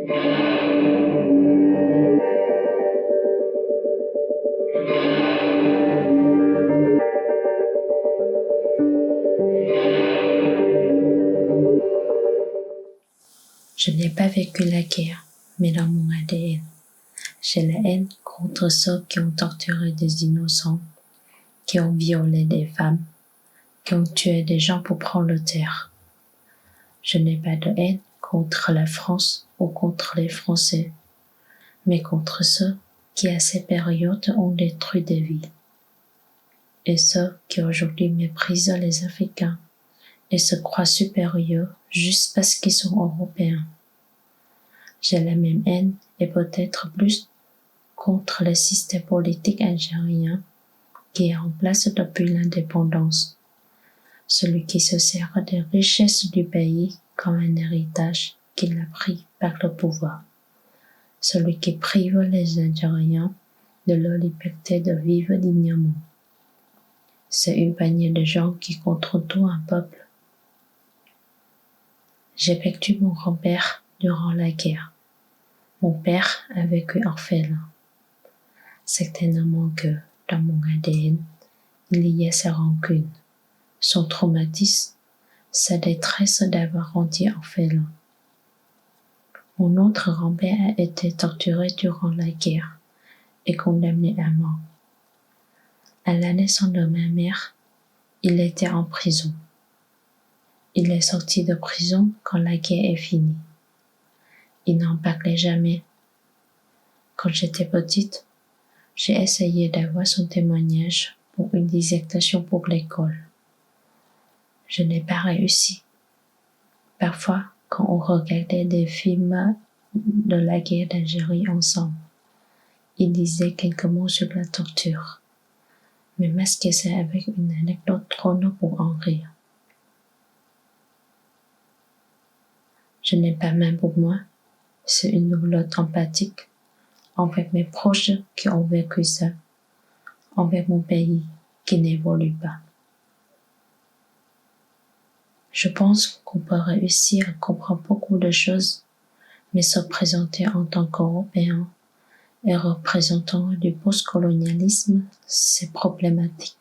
Je n'ai pas vécu la guerre, mais dans mon ADN, j'ai la haine contre ceux qui ont torturé des innocents, qui ont violé des femmes, qui ont tué des gens pour prendre le terre. Je n'ai pas de haine contre la France ou contre les Français, mais contre ceux qui à ces périodes ont détruit des vies. Et ceux qui aujourd'hui méprisent les Africains et se croient supérieurs juste parce qu'ils sont européens. J'ai la même haine et peut-être plus contre le système politique algérien qui est en place depuis l'indépendance. Celui qui se sert des richesses du pays comme un héritage qu'il a pris par le pouvoir. Celui qui prive les Algériens de leur liberté de vivre dignement. C'est une poignée de gens qui contrôlent tout un peuple. J'ai perdu mon grand-père durant la guerre. Mon père a vécu orphelin. Certainement que, dans mon ADN, il y a sa rancune, son traumatisme, sa détresse d'avoir rendu orphelin. Mon autre grand-père a été torturé durant la guerre et condamné à mort. À la naissance de ma mère, il était en prison. Il est sorti de prison quand la guerre est finie. Il n'en parlait jamais. Quand j'étais petite, j'ai essayé d'avoir son témoignage pour une dissertation pour l'école. Je n'ai pas réussi. Parfois, quand on regardait des films de la guerre d'Algérie ensemble, il disait quelques mots sur la torture, mais masquait ça avec une anecdote drôle pour en rire. Je n'ai pas même pour moi, c'est une douleur empathique envers mes proches qui ont vécu ça, envers mon pays qui n'évolue pas. Je pense qu'on peut réussir à comprendre beaucoup de choses, mais se présenter en tant qu'Européen et représentant du post-colonialisme, c'est problématique.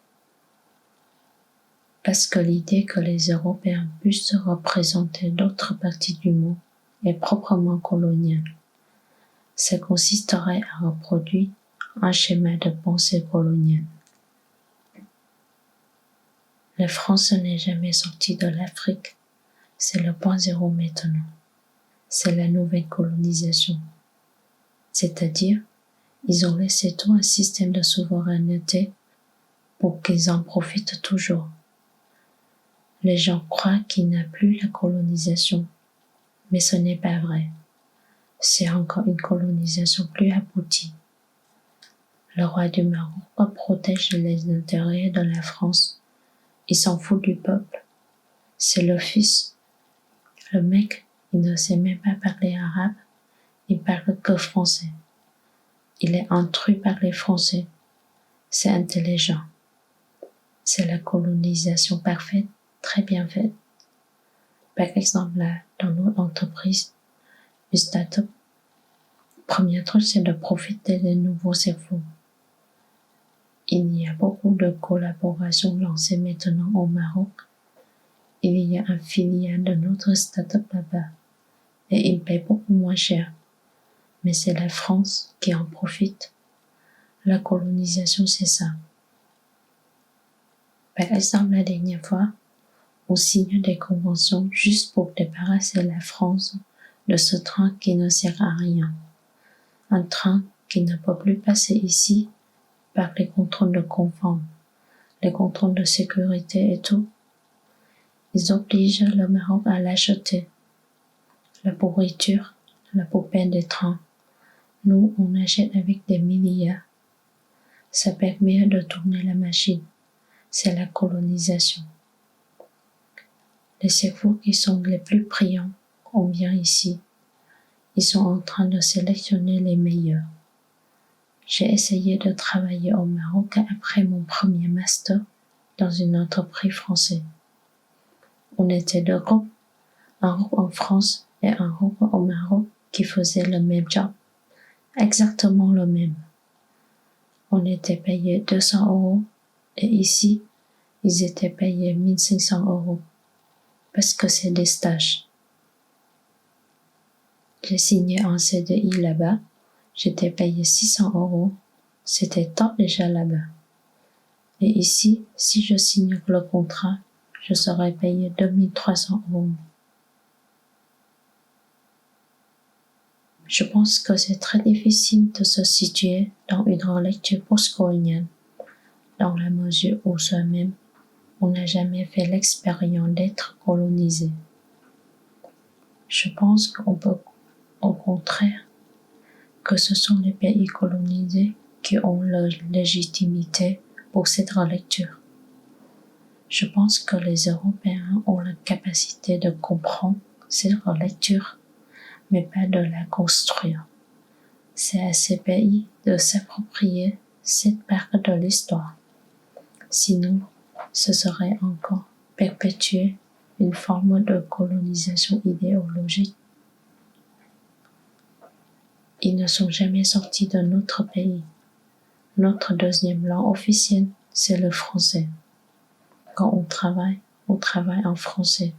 Parce que l'idée que les Européens puissent représenter d'autres parties du monde est proprement coloniale. Ça consisterait à reproduire un schéma de pensée coloniale. La France n'est jamais sortie de l'Afrique. C'est le point zéro maintenant. C'est la nouvelle colonisation. C'est-à-dire, ils ont laissé tout un système de souveraineté pour qu'ils en profitent toujours. Les gens croient qu'il n'y a plus la colonisation, mais ce n'est pas vrai. C'est encore une colonisation plus aboutie. Le roi du Maroc protège les intérêts de la France. Il s'en fout du peuple. C'est le fils. Le mec, il ne sait même pas parler arabe. Il parle que français. Il est instruit par les Français. C'est intelligent. C'est la colonisation parfaite, très bien faite. Par exemple, là, dans notre entreprise, une start-up, le premier truc, c'est de profiter des nouveaux cerveaux. Il y a beaucoup de collaborations lancées maintenant au Maroc. Il y a un filiale de notre start-up là-bas et il paye beaucoup moins cher. Mais c'est la France qui en profite. La colonisation, c'est ça. Par exemple, la dernière fois, on signe des conventions juste pour débarrasser la France de ce train qui ne sert à rien. Un train qui ne peut plus passer ici par les contrôles de confort, les contrôles de sécurité et tout. Ils obligent le Maroc à l'acheter. La pourriture, la poubelle des trains. Nous, on achète avec des milliards. Ça permet de tourner la machine. C'est la colonisation. Les cerveaux qui sont les plus brillants, on vient ici. Ils sont en train de sélectionner les meilleurs. J'ai essayé de travailler au Maroc après mon premier master dans une entreprise française. On était deux groupes, un groupe en France et un groupe au Maroc qui faisaient le même job, exactement le même. On était payé 200 € et ici, ils étaient payés 1500 € parce que c'est des stages. J'ai signé un CDI là-bas, j'étais payé 600 €, c'était top déjà là-bas. Et ici, si je signe le contrat, je serai payé 2300 €. Je pense que c'est très difficile de se situer dans une relecture postcoloniale, dans la mesure où soi-même, on n'a jamais fait l'expérience d'être colonisé. Je pense qu'on peut, au contraire, que ce sont les pays colonisés qui ont la légitimité pour cette relecture. Je pense que les Européens ont la capacité de comprendre cette relecture, mais pas de la construire. C'est à ces pays de s'approprier cette part de l'histoire. Sinon, ce serait encore perpétuer une forme de colonisation idéologique. Ils ne sont jamais sortis de notre pays. Notre deuxième langue officielle, c'est le français. Quand on travaille en français.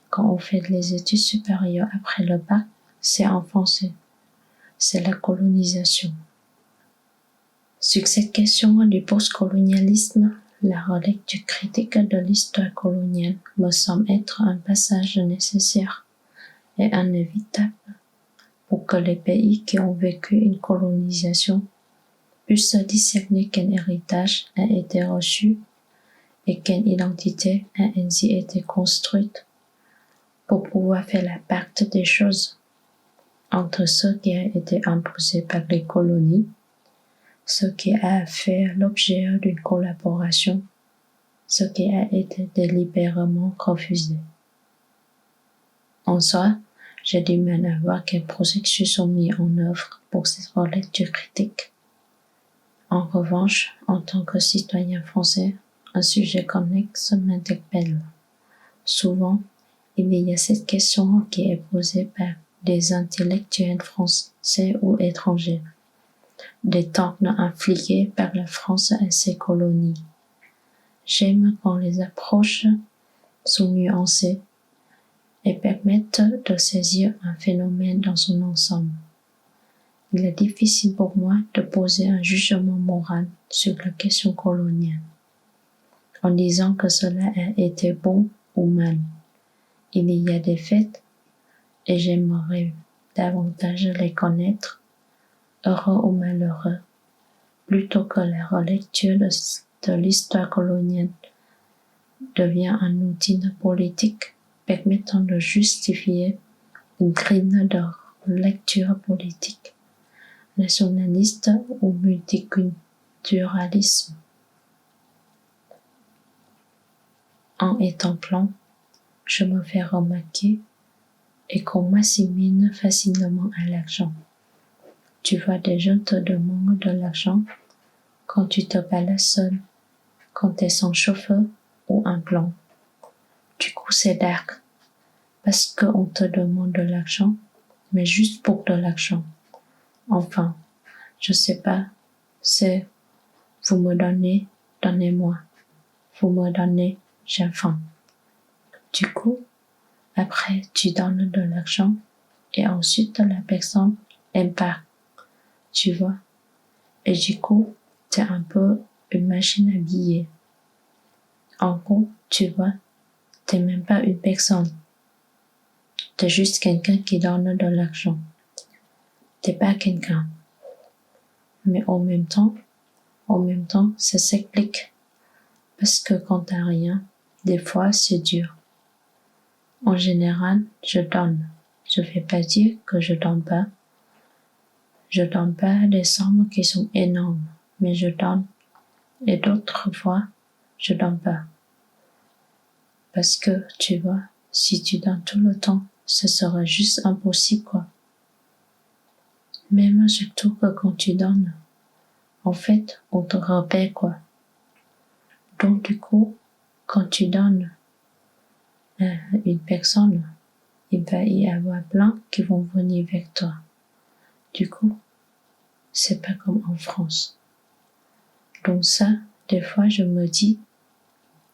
Quand on fait les études supérieures après le bac, c'est en français. C'est la colonisation. Sur cette question du postcolonialisme, la relecture critique de l'histoire coloniale me semble être un passage nécessaire et inévitable pour que les pays qui ont vécu une colonisation puissent discerner quel héritage a été reçu et quelle identité a ainsi été construite pour pouvoir faire la part des choses entre ce qui a été imposé par les colonies, ce qui a fait l'objet d'une collaboration, ce qui a été délibérément refusé. En soi, j'ai du mal à voir quels processus sont mis en œuvre pour cette relecture critique. En revanche, en tant que citoyen français, un sujet connexe m'interpelle. Souvent, il y a cette question qui est posée par des intellectuels français ou étrangers, des dogmes infligés par la France à ses colonies. J'aime quand les approches sont nuancées et permettent de saisir un phénomène dans son ensemble. Il est difficile pour moi de poser un jugement moral sur la question coloniale, en disant que cela a été bon ou mal. Il y a des faits et j'aimerais davantage les connaître, heureux ou malheureux, plutôt que la relecture de l'histoire coloniale devient un outil politique permettant de justifier une grille de lecture politique, nationaliste ou multiculturalisme. En étant blanc, je me fais remarquer et qu'on m'assimile facilement à l'argent. Tu vois, des gens te demandent de l'argent quand tu te balades seul, quand tu es sans chauffeur ou un blanc. Du coup, c'est dark, parce qu'on te demande de l'argent, mais juste pour de l'argent. Enfin, je sais pas, c'est vous me donnez, donnez-moi. Vous me donnez, j'ai faim. Du coup, après, tu donnes de l'argent et ensuite la personne aime pas, tu vois. Et du coup, t'es un peu une machine à billets. En gros, tu vois, t'es même pas une personne. T'es juste quelqu'un qui donne de l'argent. T'es pas quelqu'un. Mais en même temps, ça s'explique. Parce que quand t'as rien, des fois, c'est dur. En général, je donne. Je vais pas dire que je donne pas. Je donne pas des sommes qui sont énormes, mais je donne. Et d'autres fois, je donne pas. Parce que, tu vois, si tu donnes tout le temps, ce serait juste impossible, quoi. Même surtout que quand tu donnes, en fait, on te repère, quoi. Donc, du coup, quand tu donnes à une personne, il va y avoir plein qui vont venir vers toi. Du coup, c'est pas comme en France. Donc ça, des fois, je me dis,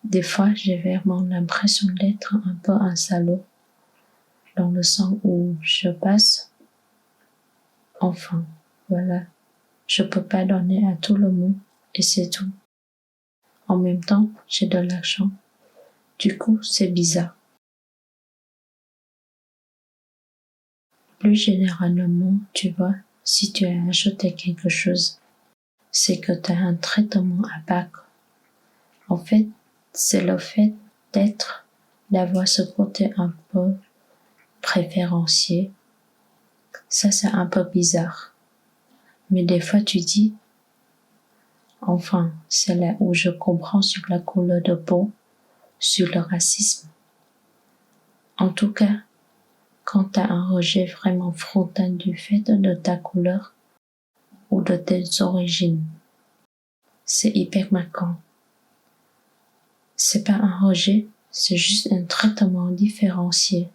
des fois, j'ai vraiment l'impression d'être un peu un salaud, dans le sens où je passe, enfin, voilà, je peux pas donner à tout le monde, et c'est tout. En même temps, j'ai de l'argent. Du coup, c'est bizarre. Plus généralement, tu vois, si tu as acheté quelque chose, c'est que tu as un traitement à part. En fait, c'est le fait d'avoir ce côté un peu préférencié. Ça, c'est un peu bizarre. Mais des fois, tu dis, enfin, c'est là où je comprends sur la couleur de peau, sur le racisme. En tout cas, quand tu as un rejet vraiment frontal du fait de ta couleur ou de tes origines, c'est hyper marquant. C'est pas un rejet, c'est juste un traitement différencié.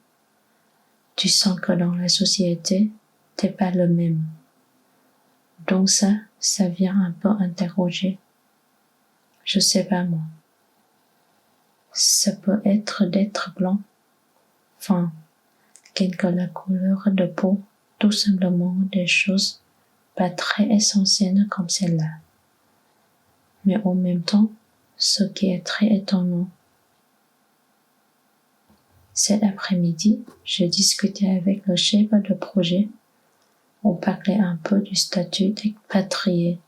Tu sens que dans la société, t'es pas le même. Donc ça vient un peu interroger. Je sais pas moi. Ça peut être d'être blanc, enfin, quelle que la couleur de peau, tout simplement des choses pas très essentielles comme celle-là. Mais en même temps, ce qui est très étonnant, cet après-midi, j'ai discuté avec le chef de projet. On parlait un peu du statut d'expatrié.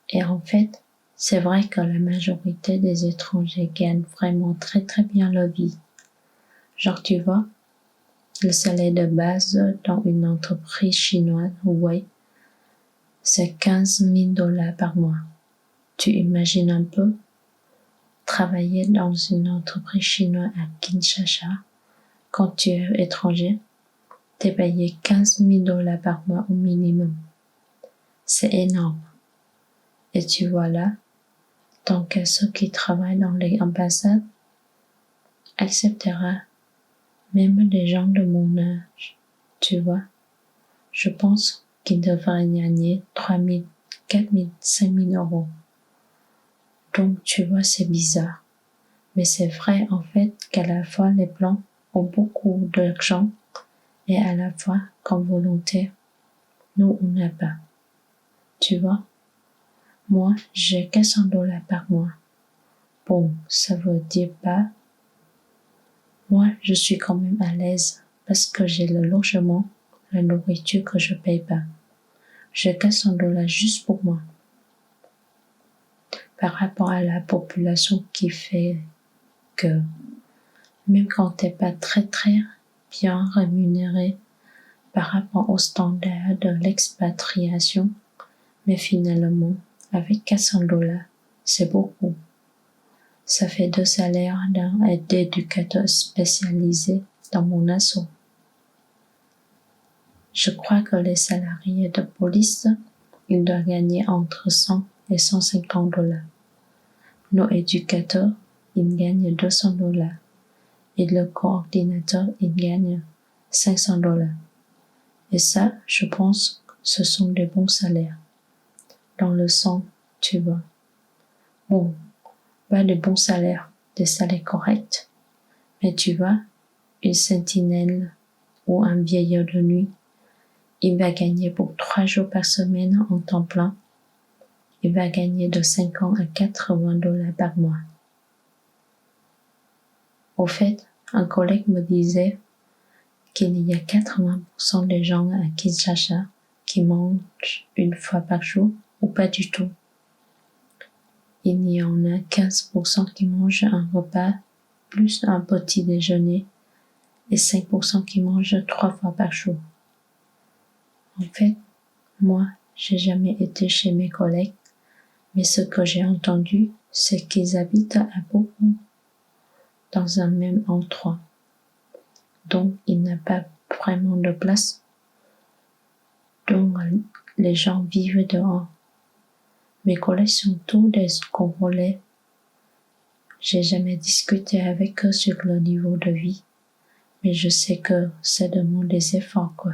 Et en fait, c'est vrai que la majorité des étrangers gagnent vraiment très très bien leur vie. Genre, tu vois, le salaire de base dans une entreprise chinoise, ouais, c'est 15 000 $ par mois. Tu imagines un peu travailler dans une entreprise chinoise à Kinshasa quand tu es étranger, t'es payé 15 000 $ par mois au minimum. C'est énorme. Et tu vois là, donc ceux qui travaillent dans les ambassades, etc., même des gens de mon âge, tu vois, je pense qu'ils devraient gagner 3 000, 4 000, 5 000 €. Donc tu vois, c'est bizarre. Mais c'est vrai en fait qu'à la fois les Blancs ont beaucoup d'argent et à la fois comme volontaires, nous on n'a pas. Tu vois, moi j'ai 400 $ par mois. Bon, ça veut dire pas. Moi je suis quand même à l'aise parce que j'ai le logement, la nourriture que je paye pas. J'ai 400 $ juste pour moi. Par rapport à la population qui fait que même quand t'es pas très très bien rémunéré par rapport aux standards de l'expatriation, mais finalement, avec 400 $, c'est beaucoup. Ça fait 2 salaires d'un éducateur spécialisé dans mon asso. Je crois que les salariés de police, ils doivent gagner entre 100 et 150 $. Nos éducateurs, ils gagnent 200 $ et le coordinateur, il gagne 500 $. Et ça, je pense, ce sont des bons salaires. Dans le sens, tu vois. Bon, pas de bons salaires, des salaires corrects. Mais tu vois, une sentinelle ou un veilleur de nuit, il va gagner pour 3 jours par semaine en temps plein. Il va gagner de 50 à 80 $ par mois. Au fait, un collègue me disait qu'il y a 80% des gens à Kinshasa qui mangent une fois par jour ou pas du tout. Il y en a 15% qui mangent un repas plus un petit déjeuner et 5% qui mangent 3 fois par jour. En fait, moi, j'ai jamais été chez mes collègues, mais ce que j'ai entendu, c'est qu'ils habitent à beaucoup dans un même endroit. Donc, il n'y a pas vraiment de place. Donc, les gens vivent dehors. Mes collègues sont tous des Congolais. J'ai jamais discuté avec eux sur le niveau de vie, Mais je sais que ça demande des efforts, quoi.